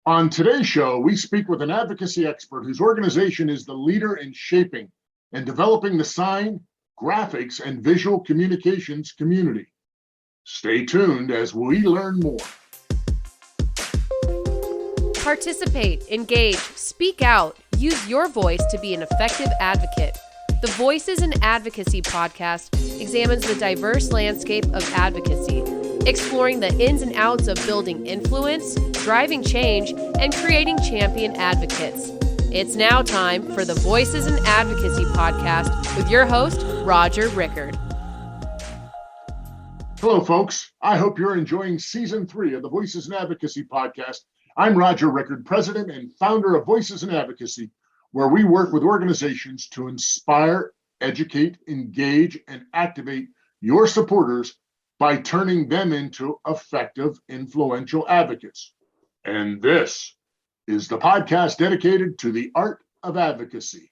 On today's show, we speak with an advocacy expert whose organization is the leader in shaping and developing the sign, graphics, and visual communications community. Stay tuned as we learn more. Participate, engage, speak out, use your voice to be an effective advocate. The Voices in Advocacy podcast examines the diverse landscape of advocacy, exploring the ins and outs of building influence, driving change, and creating champion advocates. It's now time for the Voices in Advocacy podcast with your host, Roger Rickard. Hello, folks. I hope you're enjoying Season 3 of the Voices in Advocacy podcast. I'm Roger Rickard, President and founder of Voices in Advocacy, where we work with organizations to inspire, educate, engage, and activate your supporters by turning them into effective, influential advocates. And this is the podcast dedicated to the art of advocacy.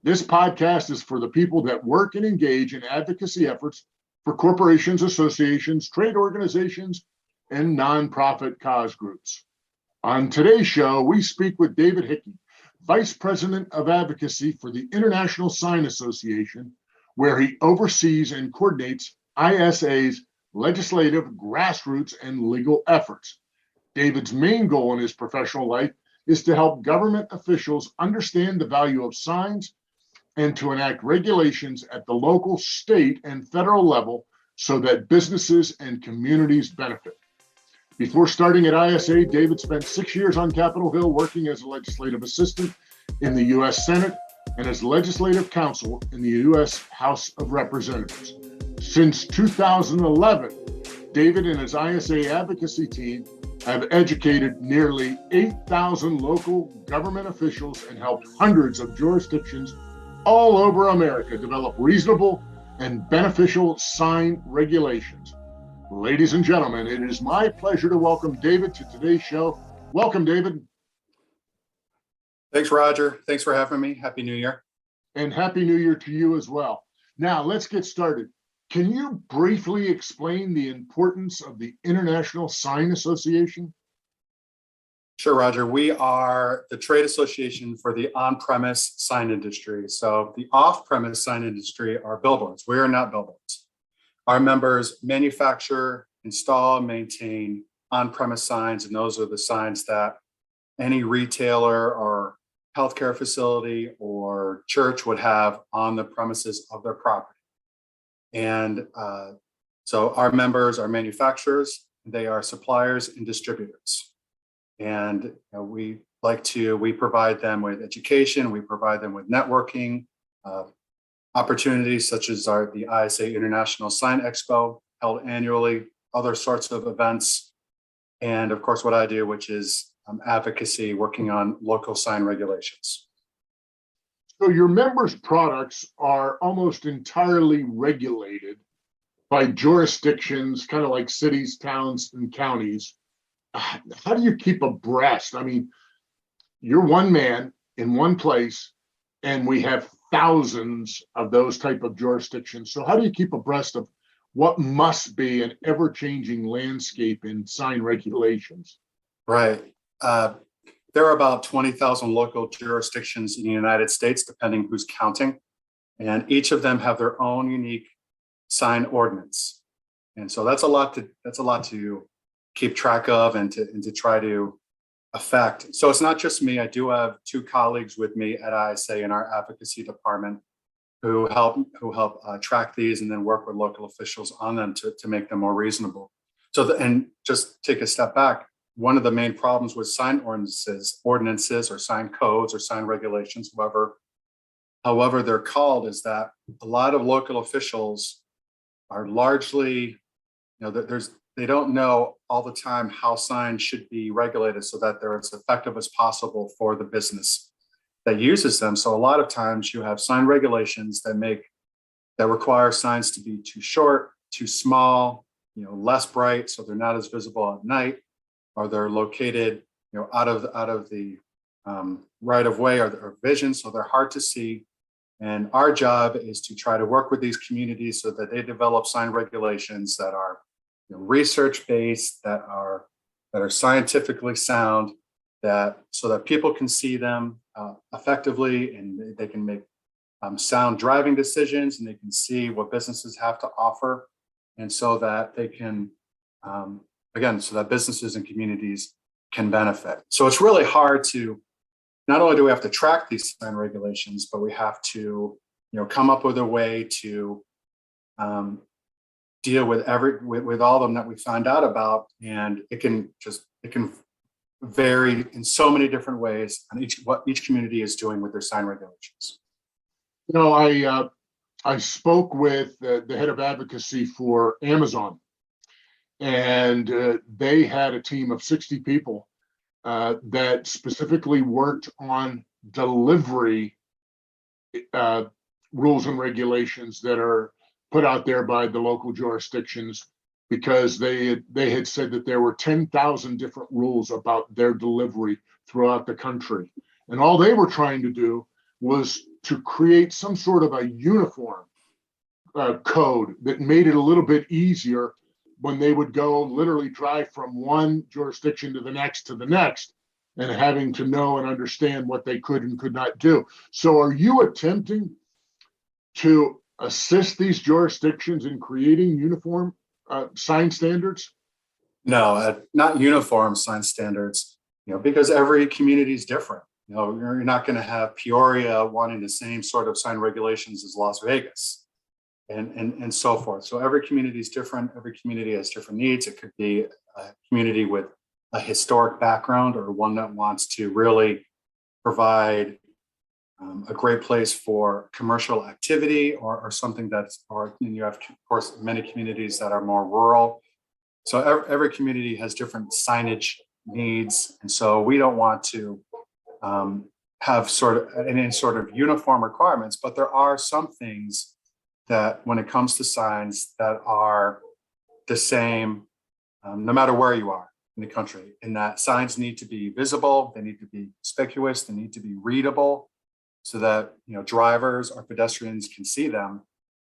This podcast is for the people that work and engage in advocacy efforts for corporations, associations, trade organizations, and nonprofit cause groups. On today's show, we speak with David Hickey, Vice President of Advocacy for the International Sign Association, where he oversees and coordinates ISA's legislative, grassroots, and legal efforts. David's main goal in his professional life is to help government officials understand the value of signs and to enact regulations at the local, state, and federal level so that businesses and communities benefit. Before starting at ISA, David spent 6 years on Capitol Hill working as a legislative assistant in the U.S. Senate and as legislative counsel in the U.S. House of Representatives. Since 2011, David and his ISA advocacy team have educated nearly 8,000 local government officials and helped hundreds of jurisdictions all over America develop reasonable and beneficial sign regulations. Ladies and gentlemen, it is my pleasure to welcome David to today's show. Welcome, David. Thanks, Roger. Thanks for having me. Happy New Year. And Happy New Year to you as well. Now, let's get started. Can you briefly explain the importance of the International Sign Association? Sure, Roger. We are the trade association for the on-premise sign industry. So the off-premise sign industry are billboards. We are not billboards. Our members manufacture, install, maintain on-premise signs, and those are the signs that any retailer or healthcare facility or church would have on the premises of their property. And so our members are manufacturers, they are suppliers and distributors. And we provide them with education, we provide them with networking, opportunities such as the ISA International Sign Expo held annually, other sorts of events, and of course what I do, which is advocacy, working on local sign regulations. So your members' products are almost entirely regulated by jurisdictions, kind of like cities, towns, and counties. How do you keep abreast? I mean, you're one man in one place, and we have thousands of those type of jurisdictions. So how do you keep abreast of what must be an ever-changing landscape in sign regulations? Right. There are about 20,000 local jurisdictions in the United States, depending who's counting, and each of them have their own unique sign ordinance. And so that's a lot to keep track of and to try to affect. So it's not just me. I do have two colleagues with me at ISA in our advocacy department who help track these and then work with local officials on them to make them more reasonable. And just take a step back. One of the main problems with sign ordinances or sign codes or sign regulations, however they're called, is that a lot of local officials are largely, they don't know all the time how signs should be regulated so that they're as effective as possible for the business that uses them. So a lot of times you have sign regulations that require signs to be too short, too small, less bright, so they're not as visible at night, or they're located, out of the right of way or vision, so they're hard to see. And our job is to try to work with these communities so that they develop sign regulations that are research-based, that are scientifically sound, that so that people can see them effectively, and they can make sound driving decisions, and they can see what businesses have to offer, and so that they can, again, so that businesses and communities can benefit. So it's really hard to, not only do we have to track these sign regulations, but we have to, come up with a way to deal with all of them that we find out about, and it can vary in so many different ways on what each community is doing with their sign regulations. I spoke with the head of advocacy for Amazon, and they had a team of 60 people that specifically worked on delivery rules and regulations that are put out there by the local jurisdictions, because they had said that there were 10,000 different rules about their delivery throughout the country. And all they were trying to do was to create some sort of a uniform code that made it a little bit easier when they would go literally drive from one jurisdiction to the next, and having to know and understand what they could and could not do. So are you attempting to assist these jurisdictions in creating uniform sign standards? No, not uniform sign standards, because every community is different. You're not going to have Peoria wanting the same sort of sign regulations as Las Vegas, and so forth. So every community is different. Every community has different needs. It could be a community with a historic background, or one that wants to really provide a great place for commercial activity, or something you have, of course, many communities that are more rural. So every community has different signage needs. And so we don't want to have any sort of uniform requirements, but there are some things that when it comes to signs that are the same, no matter where you are in the country, in that signs need to be visible, they need to be conspicuous, they need to be readable, so that drivers or pedestrians can see them,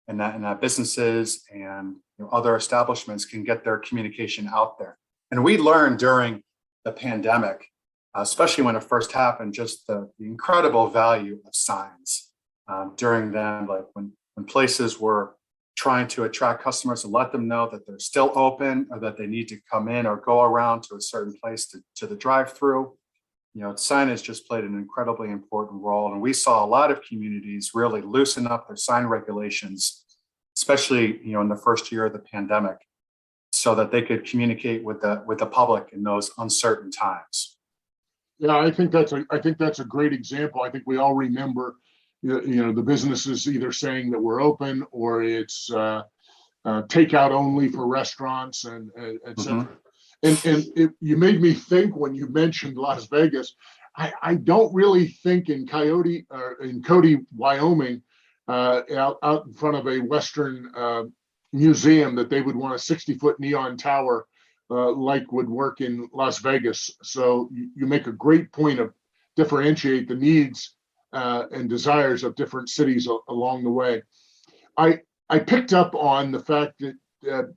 and that businesses and other establishments can get their communication out there. And we learned during the pandemic, especially when it first happened, just the incredible value of signs during them, like when places were trying to attract customers to let them know that they're still open, or that they need to come in or go around to a certain place to the drive-through. Signage just played an incredibly important role. And we saw a lot of communities really loosen up their sign regulations, especially, in the first year of the pandemic, so that they could communicate with the public in those uncertain times. Yeah, I think that's a great example. I think we all remember, the businesses either saying that we're open, or it's takeout only for restaurants, and et cetera. Mm-hmm. And you made me think when you mentioned Las Vegas. I don't really think in Cody, Wyoming, out in front of a Western museum, that they would want a 60-foot neon tower like would work in Las Vegas. So you make a great point of differentiate the needs and desires of different cities along the way. I picked up on the fact that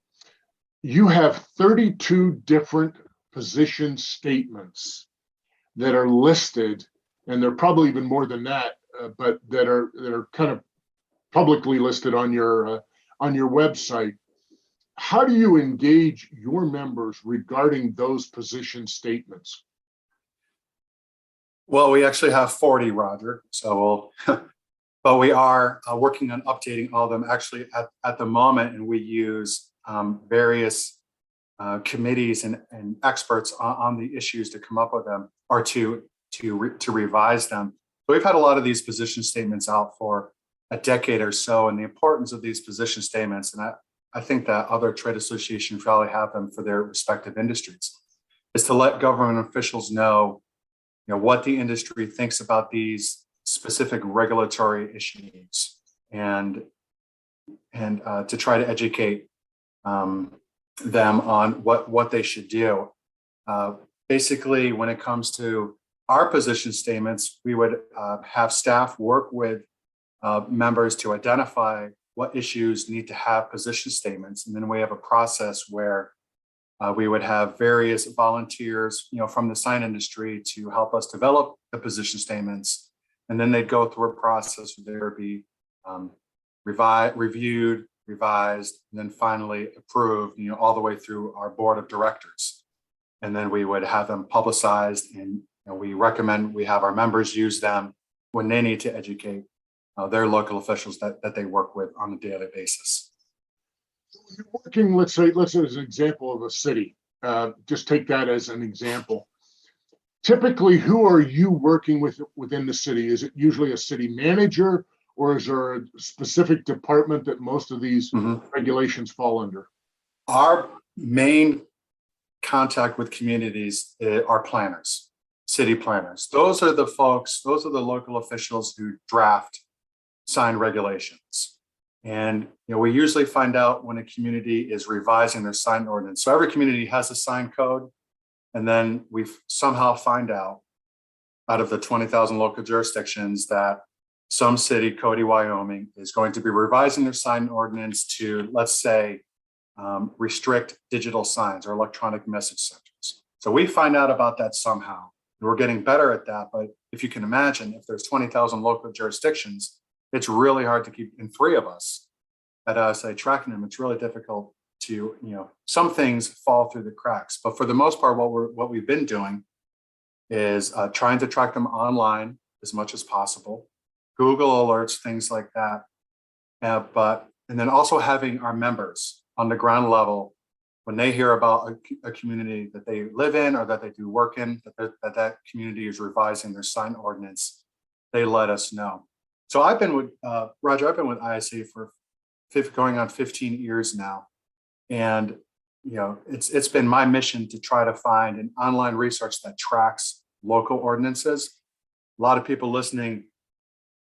you have 32 different position statements that are listed, and there are probably even more than that, but that are kind of publicly listed on your website. How do you engage your members regarding those position statements? Well, we actually have 40, Roger. So but we are working on updating all of them actually at the moment, and we use various committees and experts on the issues to come up with them, or to revise them. So we've had a lot of these position statements out for a decade or so, and the importance of these position statements, and I think that other trade associations probably have them for their respective industries, is to let government officials know, what the industry thinks about these specific regulatory issues, and to try to educate them on what they should do. Basically, when it comes to our position statements, we would have staff work with members to identify what issues need to have position statements. And then we have a process where We would have various volunteers, from the sign industry to help us develop the position statements. And then they'd go through a process where they would be reviewed, revised, and then finally approved, all the way through our board of directors. And then we would have them publicized, and we recommend we have our members use them when they need to educate their local officials that they work with on a daily basis. You're working, let's say as an example of a city, just take that as an example. Typically, who are you working with within the city? Is it usually a city manager, or is there a specific department that most of these regulations fall under? Our main contact with communities are planners, city planners. Those are the local officials who draft sign regulations. And we usually find out when a community is revising their sign ordinance. So every community has a sign code, and then we somehow find out of the 20,000 local jurisdictions that some city, Cody, Wyoming, is going to be revising their sign ordinance to, let's say, restrict digital signs or electronic message centers. So we find out about that somehow. We're getting better at that. But if you can imagine, if there's 20,000 local jurisdictions, it's really hard to keep, in 3 of us at ISA tracking them. It's really difficult to, some things fall through the cracks. But for the most part, what we've been doing is trying to track them online as much as possible, Google alerts, things like that. And then also having our members on the ground level, when they hear about a community that they live in or that they do work in, that community is revising their sign ordinance, they let us know. So I've been with Roger. I've been with ISA for going on 15 years now, and it's been my mission to try to find an online resource that tracks local ordinances. A lot of people listening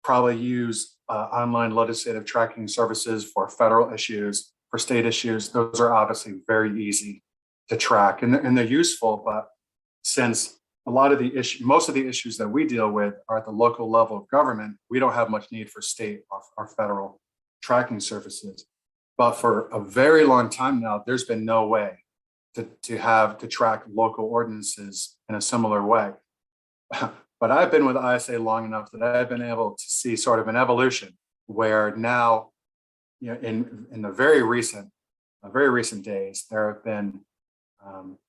probably use online legislative tracking services for federal issues, for state issues. Those are obviously very easy to track, and they're useful. But since most of the issues that we deal with are at the local level of government, we don't have much need for state or federal tracking services. But for a very long time now, there's been no way to track local ordinances in a similar way. But I've been with ISA long enough that I've been able to see sort of an evolution where now, in the very recent days, there have been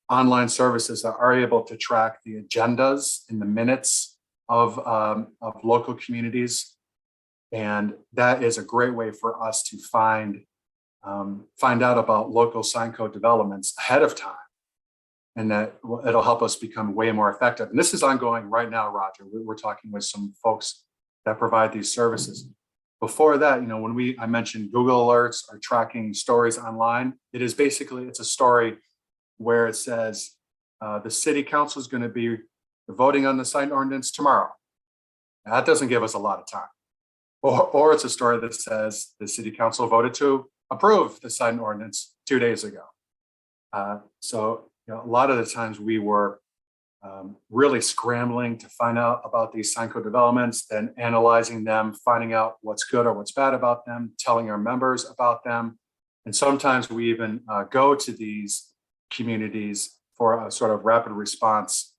online services that are able to track the agendas in the minutes of local communities. And that is a great way for us to find out about local sign code developments ahead of time. And that it'll help us become way more effective. And this is ongoing right now, Roger. We're talking with some folks that provide these services. Before that, when I mentioned Google alerts or tracking stories online, it's a story where it says the city council is going to be voting on the sign ordinance tomorrow. Now, that doesn't give us a lot of time. Or it's a story that says the city council voted to approve the sign ordinance 2 days ago. So a lot of the times we were really scrambling to find out about these sign code developments, then analyzing them, finding out what's good or what's bad about them, telling our members about them. And sometimes we even go to these communities for a sort of rapid response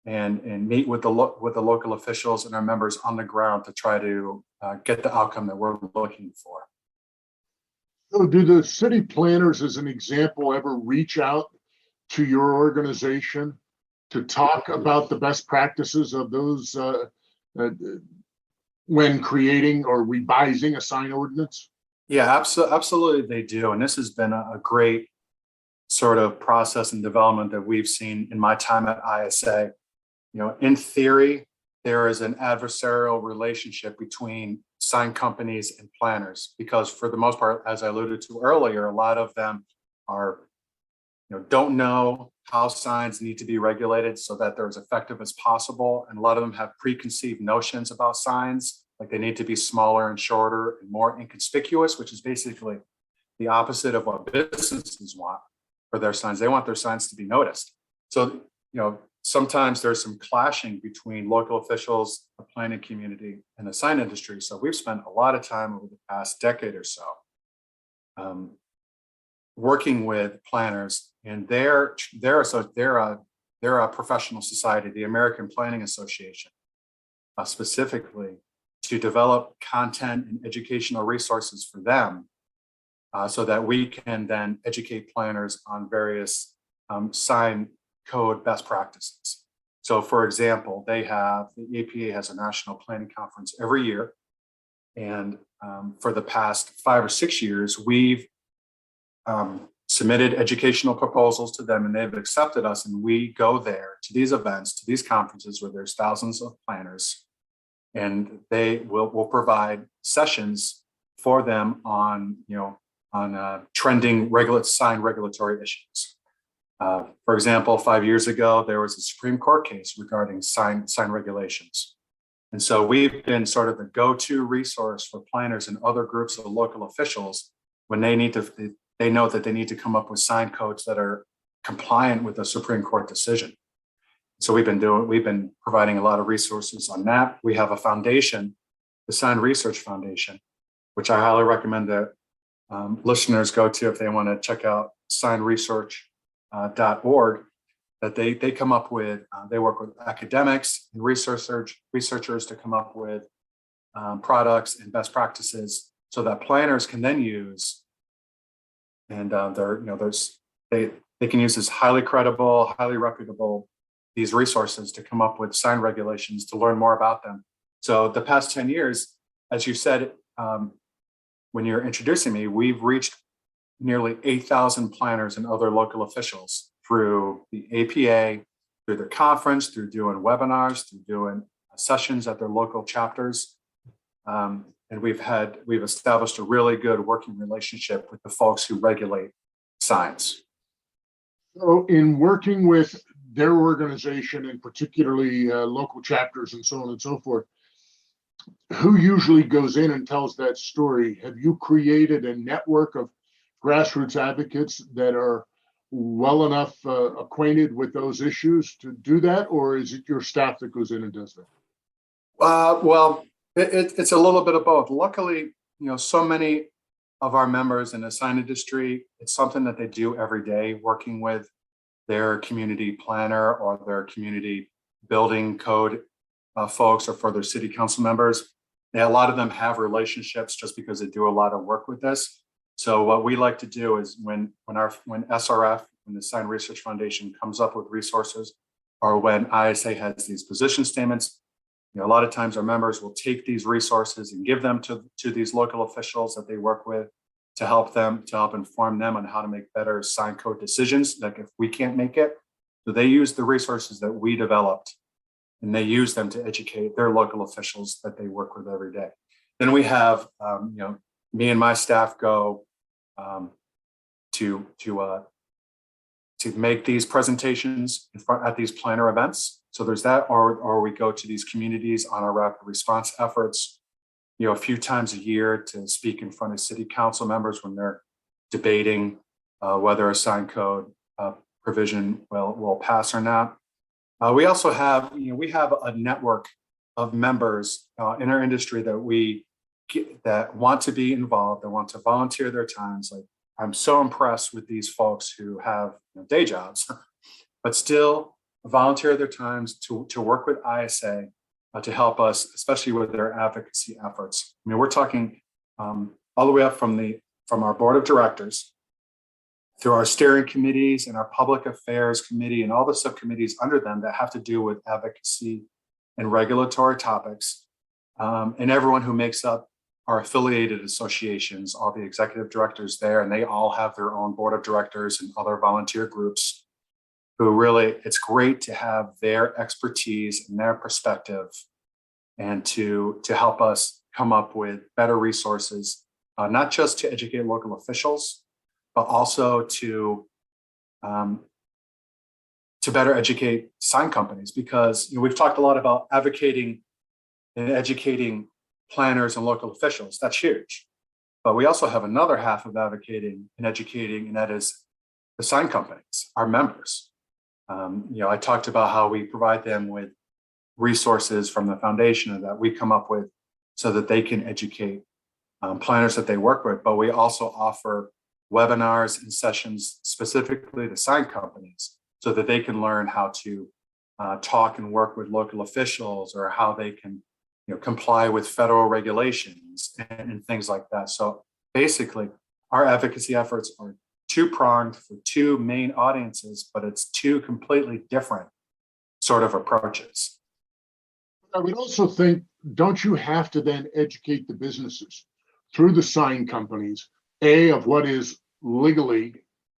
and meet with the local officials and our members on the ground to try to get the outcome that we're looking for. So do the city planners, as an example, ever reach out to your organization to talk about the best practices of those when creating or revising a sign ordinance? Yeah, absolutely they do. And this has been a great sort of process and development that we've seen in my time at ISA. In theory, there is an adversarial relationship between sign companies and planners, because for the most part, as I alluded to earlier, a lot of them are don't know how signs need to be regulated so that they're as effective as possible. And a lot of them have preconceived notions about signs, like they need to be smaller and shorter and more inconspicuous, which is basically the opposite of what businesses want for their signs. They want their signs to be noticed. So, sometimes there's some clashing between local officials, the planning community, and the sign industry. So we've spent a lot of time over the past decade or so working with planners, and they're a professional society, the American Planning Association, specifically to develop content and educational resources for them, so that we can then educate planners on various sign code best practices. So, for example, the APA has a national planning conference every year, and for the past 5 or 6 years, we've submitted educational proposals to them, and they've accepted us, and we go there to these events, to these conferences where there's thousands of planners, and they will provide sessions for them on trending sign regulatory issues. For example, 5 years ago, there was a Supreme Court case regarding sign regulations. And so we've been sort of the go-to resource for planners and other groups of local officials when they know that they need to come up with sign codes that are compliant with a Supreme Court decision. So we've been providing a lot of resources on that. We have a foundation, the Sign Research Foundation, which I highly recommend that listeners go to if they want to check out signresearch.org. That they come up with, they work with academics and researchers to come up with products and best practices so that planners can then use, and they can use this highly credible, highly reputable, these resources to come up with sign regulations to learn more about them. So the past 10 years, as you said, when you're introducing me, we've reached nearly 8,000 planners and other local officials through the APA, through their conference, through doing webinars, through doing sessions at their local chapters. And we've established a really good working relationship with the folks who regulate signs. So in working with their organization, and particularly local chapters and so on and so forth, who usually goes in and tells that story? Have you created a network of grassroots advocates that are well enough acquainted with those issues to do that, or is it your staff that goes in and does that? Well, it's a little bit of both. Luckily, so many of our members in the sign industry, it's something that they do every day, working with their community planner or their community building code folks, or for their city council members. And a lot of them have relationships just because they do a lot of work with this. So what we like to do is when SRF, when the Sign Research Foundation comes up with resources, or when ISA has these position statements, a lot of times our members will take these resources and give them to these local officials that they work with to help inform them on how to make better sign code decisions. Like if we can't make it, so they use the resources that we developed, and they use them to educate their local officials that they work with every day. Then we have, me and my staff go to make these presentations at these planner events. So there's that, or we go to these communities on our rapid response efforts, a few times a year to speak in front of city council members when they're debating whether a sign code provision will pass or not. We also have, we have a network of members in our industry that want to be involved, that want to volunteer their times. Like, I'm so impressed with these folks who have day jobs, but still volunteer their times to work with ISA to help us, especially with their advocacy efforts. I mean, we're talking all the way up from our board of directors, through our steering committees and our public affairs committee and all the subcommittees under them that have to do with advocacy and regulatory topics, and everyone who makes up our affiliated associations, all the executive directors there, and they all have their own board of directors and other volunteer groups who really, it's great to have their expertise and their perspective, and to help us come up with better resources, not just to educate local officials, but also to better educate sign companies, because we've talked a lot about advocating and educating planners and local officials. That's huge. But we also have another half of advocating and educating, and that is the sign companies, our members. I talked about how we provide them with resources from the foundation that we come up with so that they can educate planners that they work with, but we also offer webinars and sessions specifically to sign companies so that they can learn how to talk and work with local officials, or how they can comply with federal regulations and things like that. So basically, our advocacy efforts are two-pronged for two main audiences, but it's two completely different sort of approaches. I would also think, don't you have to then educate the businesses through the sign companies, of what is legally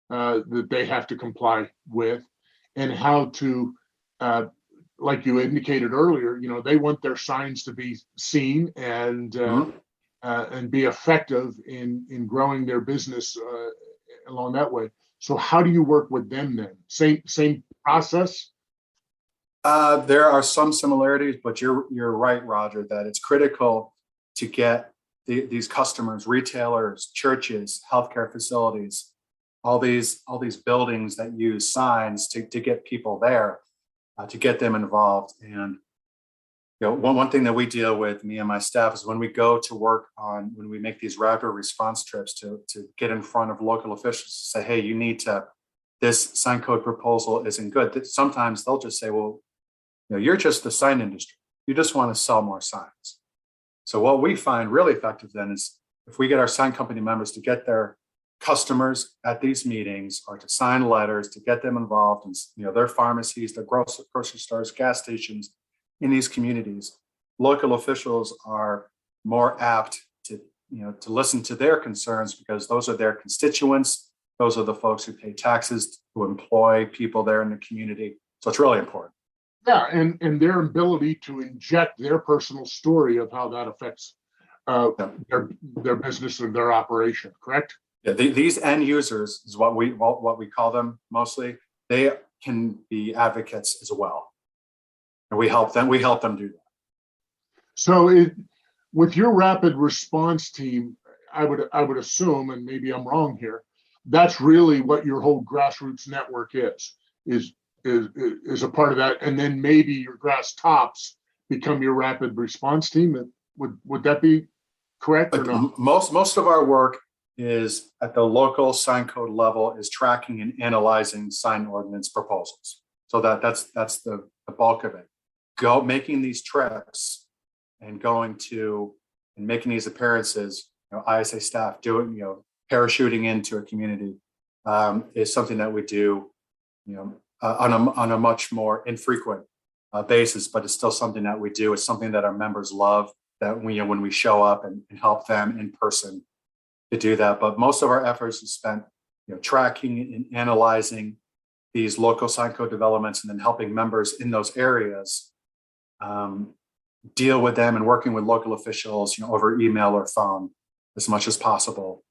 that they have to comply with, and how to, like you indicated earlier, they want their signs to be seen and be effective in growing their business along that way. So how do you work with them then? Same process? There are some similarities, but you're right, Roger, that it's critical to get these customers, retailers, churches, healthcare facilities, all these buildings that use signs to get people there, to get them involved. And one thing that we deal with, me and my staff, is when we go to work on, when we make these rapid response trips to get in front of local officials to say, hey, you need to, this sign code proposal isn't good. Sometimes they'll just say, well, you're just the sign industry. You just want to sell more signs. So what we find really effective then is if we get our sign company members to get their customers at these meetings, or to sign letters, to get them involved in their pharmacies, their grocery stores, gas stations in these communities, local officials are more apt to listen to their concerns, because those are their constituents. Those are the folks who pay taxes, who employ people there in the community. So it's really important. Yeah, and their ability to inject their personal story of how that affects their business and their operation, correct? Yeah, these end users is what we call them mostly. They can be advocates as well, and we help them do that. So with your rapid response team, I would assume, and maybe I'm wrong here, that's really what your whole grassroots network is a part of that, and then maybe your grass tops become your rapid response team. Would that be correct or no? Most of our work is at the local sign code level, is tracking and analyzing sign ordinance proposals. So that's the bulk of it. Making these trips and going to and making these appearances. ISA staff doing parachuting into a community is something that we do on a much more infrequent basis, but it's still something that we do. It's something that our members love, that when we show up and help them in person to do that. But most of our efforts is spent tracking and analyzing these local sign code developments, and then helping members in those areas deal with them, and working with local officials over email or phone as much as possible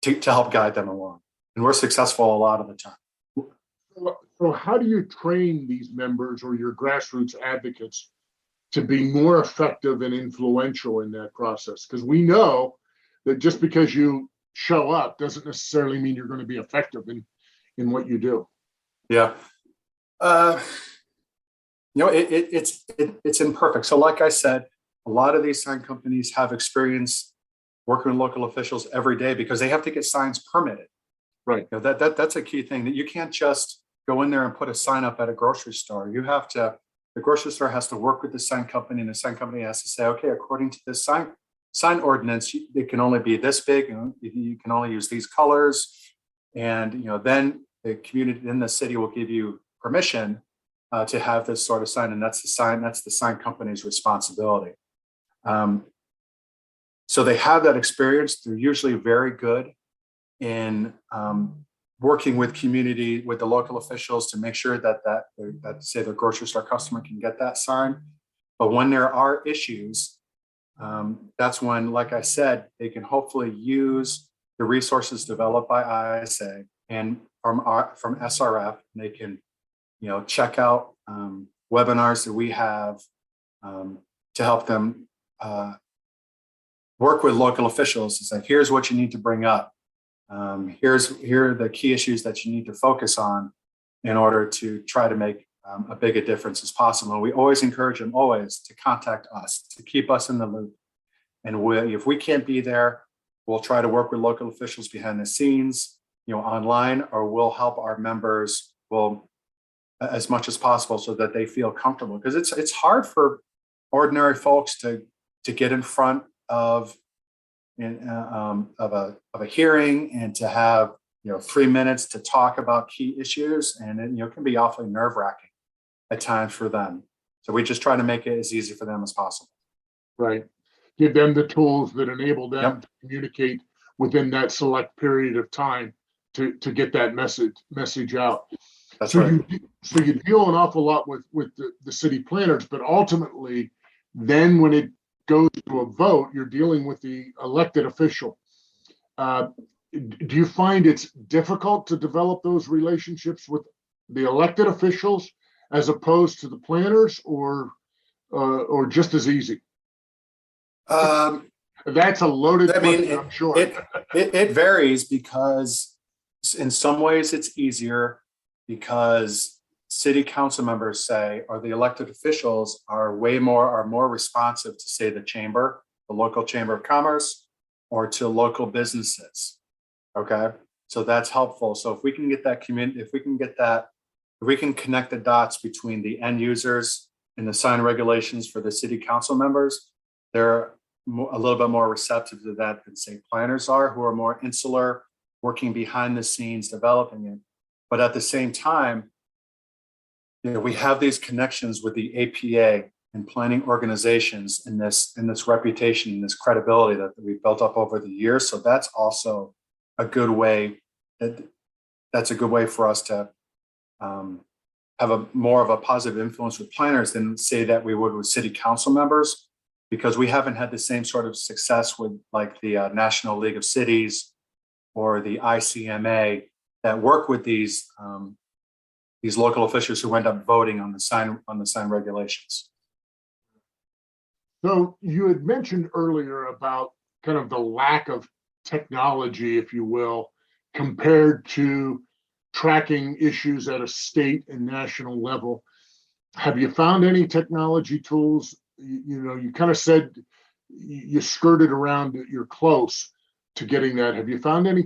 to help guide them along. And we're successful a lot of the time. So how do you train these members or your grassroots advocates to be more effective and influential in that process? Because we know that just because you show up doesn't necessarily mean you're going to be effective in what you do. Yeah. It's imperfect. So like I said, a lot of these sign companies have experience working with local officials every day, because they have to get signs permitted. Right. That's a key thing, that you can't just go in there and put a sign up at a grocery store. The grocery store has to work with the sign company, and the sign company has to say, okay, according to this sign ordinance, it can only be this big, you can only use these colors. And then the community in the city will give you permission to have this sort of sign, and that's the sign company's responsibility. So they have that experience. They're usually very good in working with the local officials to make sure that say the grocery store customer can get that sign. But when there are issues, that's when, like I said, they can hopefully use the resources developed by ISA and from SRF. And they can, check out webinars that we have to help them work with local officials to say, here's what you need to bring up. Here are the key issues that you need to focus on in order to try to make a big a difference as possible. We always encourage them to contact us, to keep us in the loop. And if we can't be there, we'll try to work with local officials behind the scenes, online, or we'll help our members, as much as possible so that they feel comfortable. Because it's hard for ordinary folks to get in front of a hearing and to have 3 minutes to talk about key issues, and it can be awfully nerve-wracking at times for them. So we just try to make it as easy for them as possible. Right. Give them the tools that enable them Yep. to communicate within that select period of time to get that message out. That's So right. you deal an awful lot with the city planners, but ultimately, then when it goes to a vote, you're dealing with the elected official. Do you find it's difficult to develop those relationships with the elected officials as opposed to the planners, or just as easy? That's a loaded question, I'm sure. It varies, because in some ways it's easier because city council members say, or the elected officials are more responsive to, say, the local chamber of commerce, or to local businesses. Okay, so that's helpful. So if we can get that community, if we can connect the dots between the end users and the sign regulations for the city council members, they're a little bit more receptive to that than, say, planners are, who are more insular, working behind the scenes, developing it. But at the same time, we have these connections with the APA and planning organizations, and this reputation and this credibility that we've built up over the years. So that's also a good way. That's a good way for us to have more of a positive influence with planners than, say, that we would with city council members, because we haven't had the same sort of success with, like, the National League of Cities or the ICMA, that work with these local officials who end up voting on the sign regulations. So you had mentioned earlier about kind of the lack of technology, if you will, compared to tracking issues at a state and national level. Have you found any technology tools? You kind of said you skirted around it, you're close to getting that. Have you found any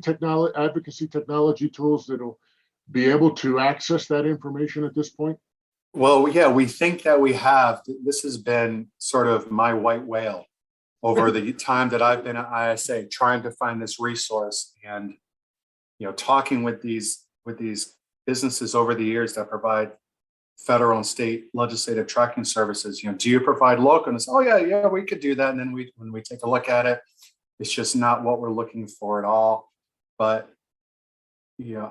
advocacy technology tools that'll be able to access that information at this point? Well, yeah, we think that we have. This has been sort of my white whale over the time that I've been at ISA, trying to find this resource, and talking with these businesses over the years that provide federal and state legislative tracking services. Do you provide local? And it's, oh yeah, we could do that. And then when we take a look at it, it's just not what we're looking for at all. But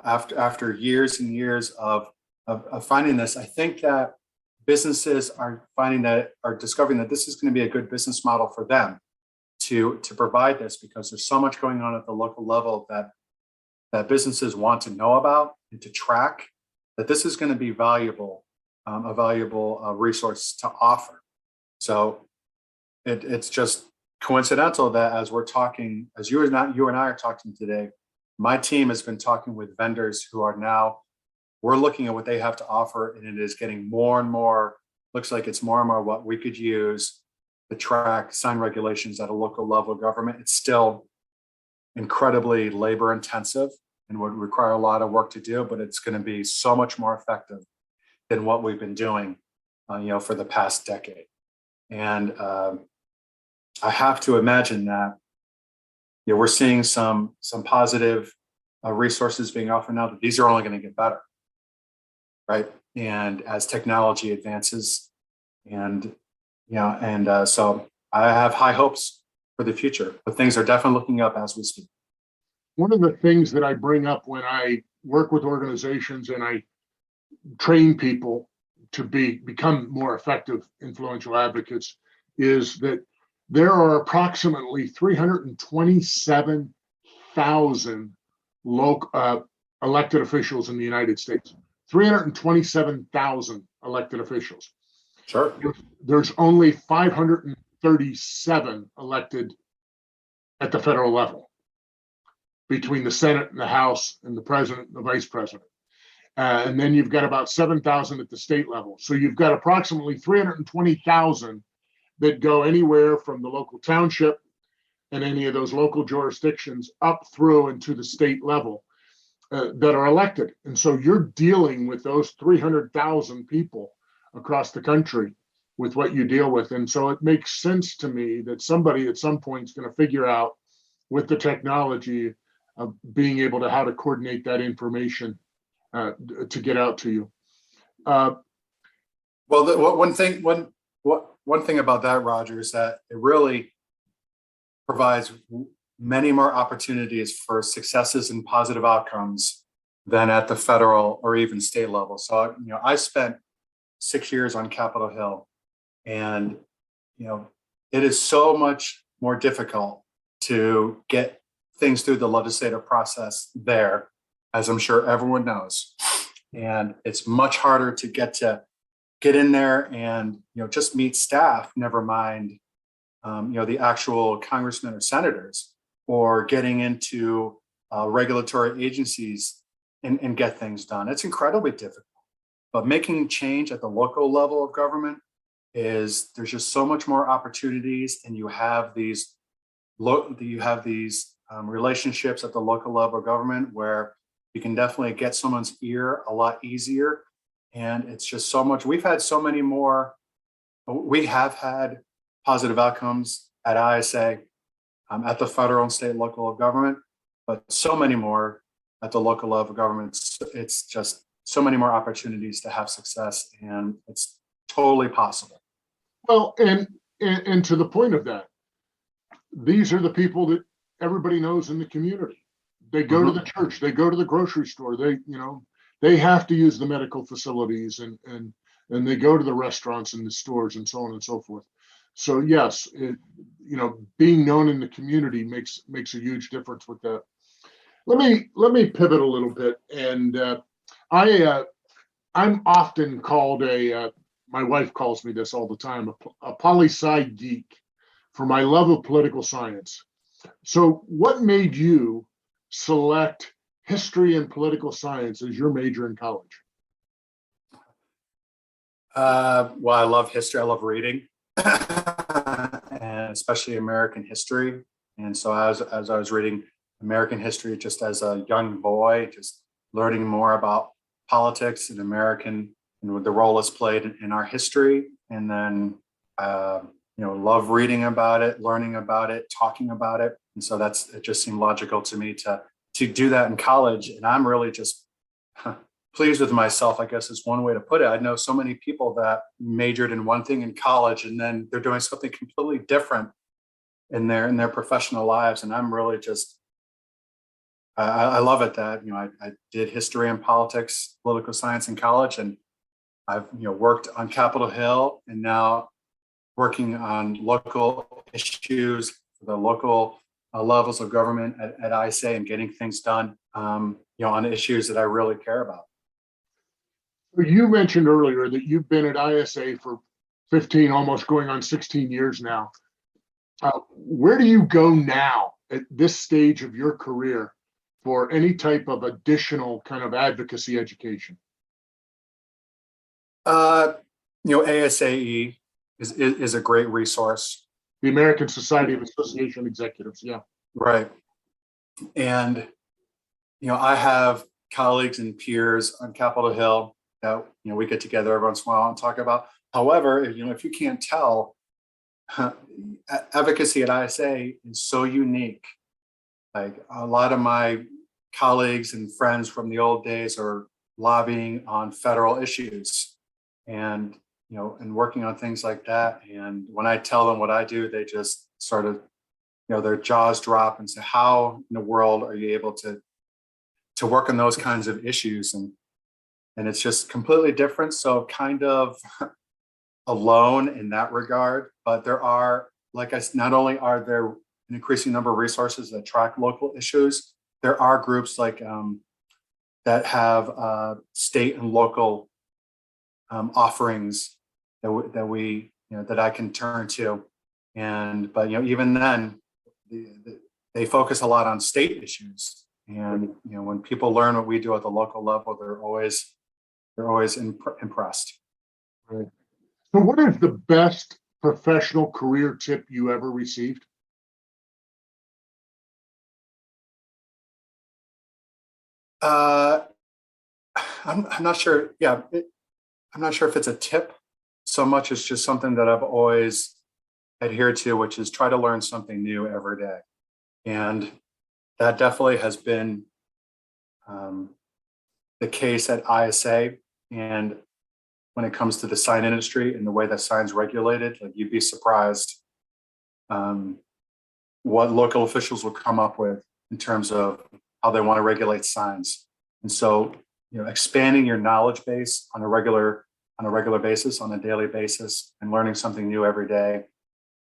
after years and years of finding this, I think that businesses are discovering that this is going to be a good business model for them to provide this, because there's so much going on at the local level that businesses want to know about and to track, that this is going to be a valuable resource to offer. So it's just coincidental that as we're talking, as you and I are talking today, my team has been talking with vendors who are now, we're looking at what they have to offer, and it is getting more and more, looks like it's more and more what we could use to track sign regulations at a local level of government. It's still incredibly labor intensive and would require a lot of work to do, but it's going to be so much more effective than what we've been doing, for the past decade. And I have to imagine that we're seeing some positive resources being offered now, that these are only going to get better, right? And as technology advances, so I have high hopes for the future, but things are definitely looking up as we speak. One of the things that I bring up when I work with organizations and I train people to become more effective, influential advocates is that there are approximately 327,000 local elected officials in the United States. 327,000 elected officials. Sure. There's only 537 elected at the federal level, between the Senate and the House and the president and the vice president. And then you've got about 7,000 at the state level. So you've got approximately 320,000 that go anywhere from the local township and any of those local jurisdictions up through and to the state level that are elected. And so you're dealing with those 300,000 people across the country with what you deal with. And so it makes sense to me that somebody at some point is going to figure out with the technology of being able to how to coordinate that information to get out to you. One thing about that, Roger, is that it really provides many more opportunities for successes and positive outcomes than at the federal or even state level. So, I spent 6 years on Capitol Hill, and, it is so much more difficult to get things through the legislative process there, as I'm sure everyone knows. And it's much harder to get in there and, just meet staff, never mind, the actual congressmen or senators, or getting into regulatory agencies and get things done. It's incredibly difficult. But making change at the local level of government there's just so much more opportunities, and you have these relationships at the local level of government where you can definitely get someone's ear a lot easier. And it's just so much. We have had positive outcomes at ISA, at the federal and state local of government, but so many more at the local level of government. It's just so many more opportunities to have success, and it's totally possible. Well, and to the point of that, these are the people that everybody knows in the community. They go to the church, they go to the grocery store, they have to use the medical facilities, and they go to the restaurants and the stores and so on and so forth. So yes, being known in the community makes a huge difference with that. Let me pivot a little bit, and I'm often called my wife calls me this all the time, a poli-sci geek for my love of political science. So what made you select history and political science as your major in college? Well, I love history. I love reading, and especially American history. And so as I was reading American history, just as a young boy, just learning more about politics and American and the role it's played in our history. And then, love reading about it, learning about it, talking about it. And so it just seemed logical to me to do that in college. And I'm really just pleased with myself, I guess is one way to put it. I know so many people that majored in one thing in college, and then they're doing something completely different in their professional lives. And I'm really just, I love it that, I did history and politics, political science in college, and I've, worked on Capitol Hill, and now working on local issues for the local levels of government at ISA, and getting things done, on issues that I really care about. You mentioned earlier that you've been at ISA for 15, almost going on 16 years now. Where do you go now at this stage of your career for any type of additional kind of advocacy education? ASAE is a great resource. The American Society of Association Executives, yeah. Right. And, I have colleagues and peers on Capitol Hill that, we get together every once in a while and talk about. However, if you can't tell, advocacy at ISA is so unique. Like, a lot of my colleagues and friends from the old days are lobbying on federal issues, and working on things like that. And when I tell them what I do, they just sort of, their jaws drop and say, how in the world are you able to work on those kinds of issues? And it's just completely different. So kind of alone in that regard, but there are, not only are there an increasing number of resources that track local issues, there are groups that have state and local offerings that I can turn to. But even then, they focus a lot on state issues. And when people learn what we do at the local level, they're always impressed. Right. So what is the best professional career tip you ever received? Uh, I'm not sure. Yeah, I'm not sure if it's a tip so much as just something that I've always adhered to, which is try to learn something new every day. And that definitely has been um, the case at ISA. And when it comes to the sign industry and the way that sign's regulated, like you'd be surprised what local officials will come up with in terms of how they want to regulate signs. And so, expanding your knowledge base on a regular basis, on a daily basis, and learning something new every day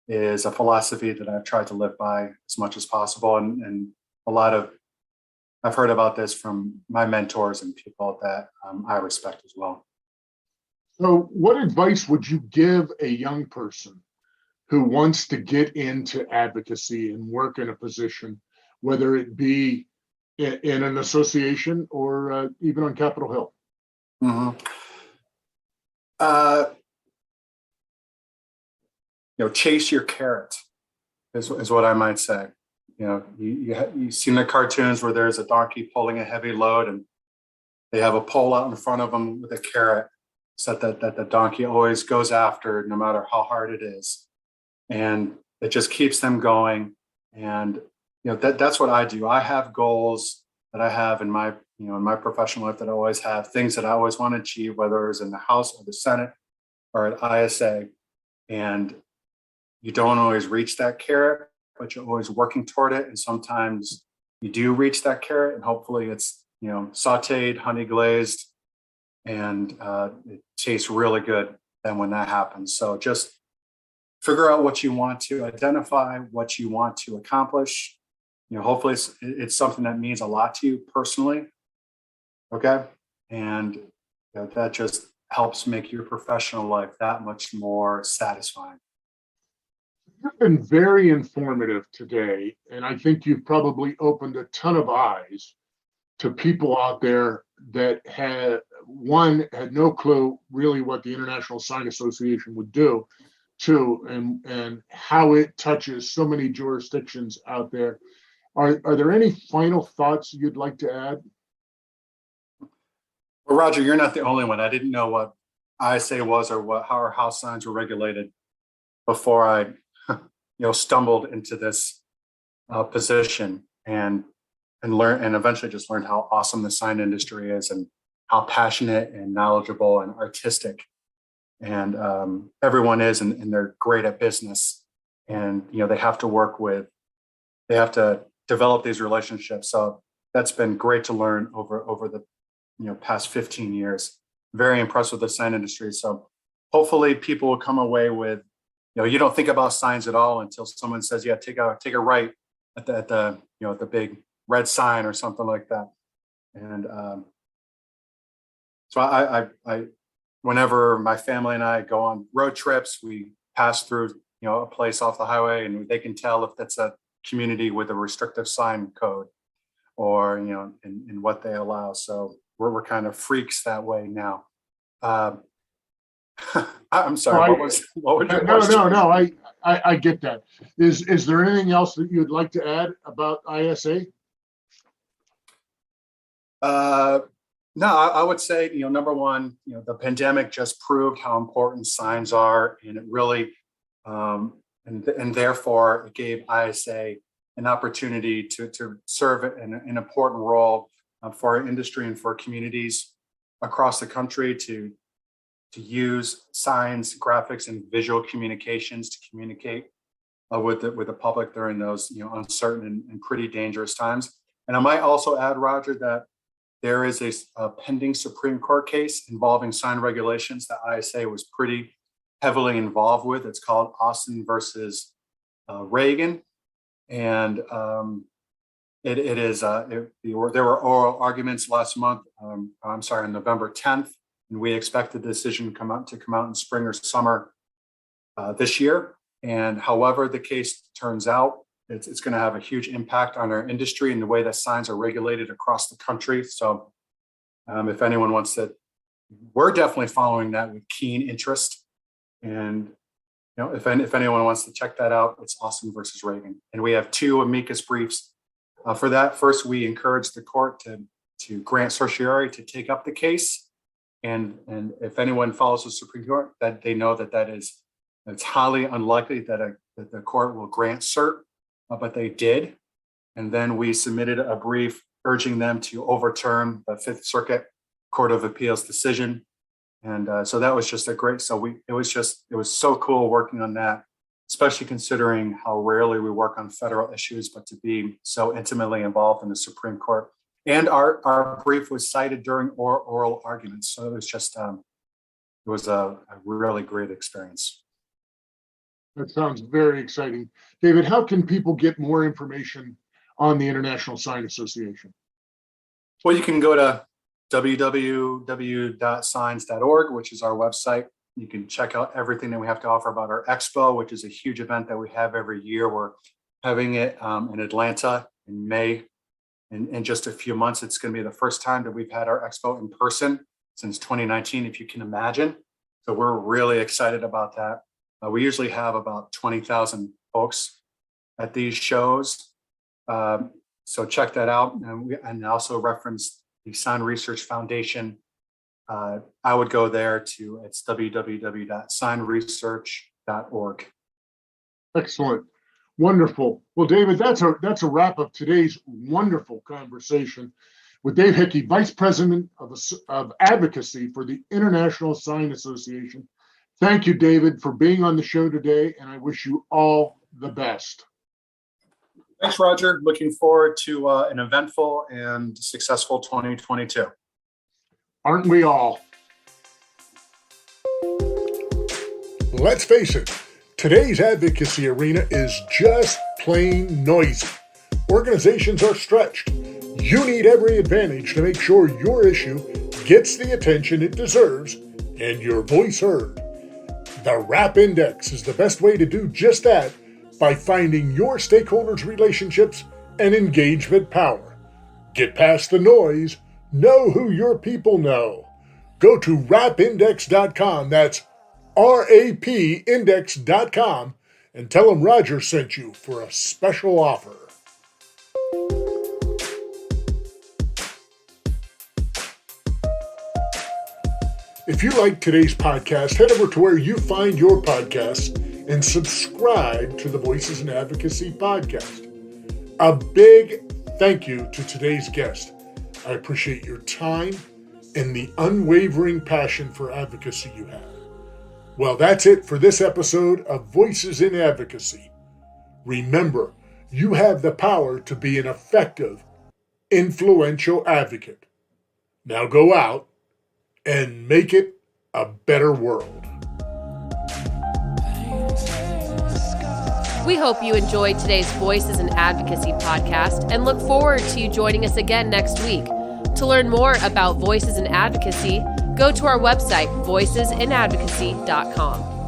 is a philosophy that I've tried to live by as much as possible. And I've heard about this from my mentors and people that I respect as well. So, what advice would you give a young person who wants to get into advocacy and work in a position, whether it be in an association or even on Capitol Hill? Mm-hmm. Chase your carrot is what I might say. You've seen the cartoons where there's a donkey pulling a heavy load and they have a pole out in front of them with a carrot so that the donkey always goes after no matter how hard it is. And it just keeps them going. And that's what I do. I have goals that I have in my professional life that I always have, things that I always want to achieve, whether it's in the House or the Senate or at ISA. And you don't always reach that carrot, but you're always working toward it. And sometimes you do reach that carrot, and hopefully it's sauteed, honey glazed, and it tastes really good then when that happens. So just figure out what you want to identify, what you want to accomplish. Hopefully it's something that means a lot to you personally. Okay. And that just helps make your professional life that much more satisfying. You've been very informative today, and I think you've probably opened a ton of eyes to people out there that had no clue really what the International Sign Association would do, two, and how it touches so many jurisdictions out there. Are there any final thoughts you'd like to add? Well, Roger, you're not the only one. I didn't know what ISA was or how our house signs were regulated before I stumbled into this position and eventually just learned how awesome the sign industry is and how passionate and knowledgeable and artistic and everyone is, and they're great at business. And they have to develop these relationships. So that's been great to learn over the past 15 years. Very impressed with the sign industry. So hopefully people will come away with, you don't think about signs at all until someone says, yeah, take a right at the big red sign or something like that. And so I whenever my family and I go on road trips, we pass through a place off the highway, and they can tell if that's a community with a restrictive sign code or in what they allow. So we're kind of freaks that way now. I'm sorry. What was your question? No. I get that. Is there anything else that you'd like to add about ISA? No, I would say, number one, the pandemic just proved how important signs are, and it really, and therefore it gave ISA an opportunity to serve an important role for our industry and for communities across the country to use signs, graphics, and visual communications to communicate with the public during those uncertain and pretty dangerous times. And I might also add, Roger, that there is a pending Supreme Court case involving sign regulations that ISA was pretty heavily involved with. It's called Austin versus Reagan, and there were oral arguments last month. On November 10th, and we expect the decision to come out in spring or summer this year. And however the case turns out, it's going to have a huge impact on our industry and the way that signs are regulated across the country. So if anyone wants to, we're definitely following that with keen interest. And if anyone wants to check that out, it's Austin versus Reagan. And we have two amicus briefs for that. First, we encourage the court to to grant certiorari to take up the case. And if anyone follows the Supreme Court, that they know it's highly unlikely that the court will grant cert, but they did. And then we submitted a brief urging them to overturn the Fifth Circuit Court of Appeals decision. And so that was just it was so cool working on that, especially considering how rarely we work on federal issues, but to be so intimately involved in the Supreme Court. And our brief was cited during oral arguments. So it was just, it was a really great experience. That sounds very exciting. David, how can people get more information on the International Sign Association? Well, you can go to www.signs.org, which is our website. You can check out everything that we have to offer about our expo, which is a huge event that we have every year. We're having it in Atlanta in May. In just a few months, it's going to be the first time that we've had our expo in person since 2019, if you can imagine. So we're really excited about that. We usually have about 20,000 folks at these shows. So check that out. And also reference the Sign Research Foundation. I would go there it's www.signresearch.org. Excellent. Wonderful. Well, David, that's a wrap of today's wonderful conversation with Dave Hickey, Vice President of Advocacy for the International Sign Association. Thank you, David, for being on the show today, and I wish you all the best. Thanks, Roger. Looking forward to an eventful and successful 2022. Aren't we all? Let's face it, today's advocacy arena is just plain noisy. Organizations are stretched. You need every advantage to make sure your issue gets the attention it deserves and your voice heard. The RAP Index is the best way to do just that by finding your stakeholders' relationships and engagement power. Get past the noise. Know who your people know. Go to rapindex.com. That's rapindex.com and tell them Roger sent you for a special offer. If you like today's podcast, head over to where you find your podcasts and subscribe to the Voices in Advocacy podcast. A big thank you to today's guest. I appreciate your time and the unwavering passion for advocacy you have. Well, that's it for this episode of Voices in Advocacy. Remember, you have the power to be an effective, influential advocate. Now go out and make it a better world. We hope you enjoyed today's Voices in Advocacy podcast and look forward to you joining us again next week. To learn more about Voices in Advocacy, go to our website, voicesinadvocacy.com.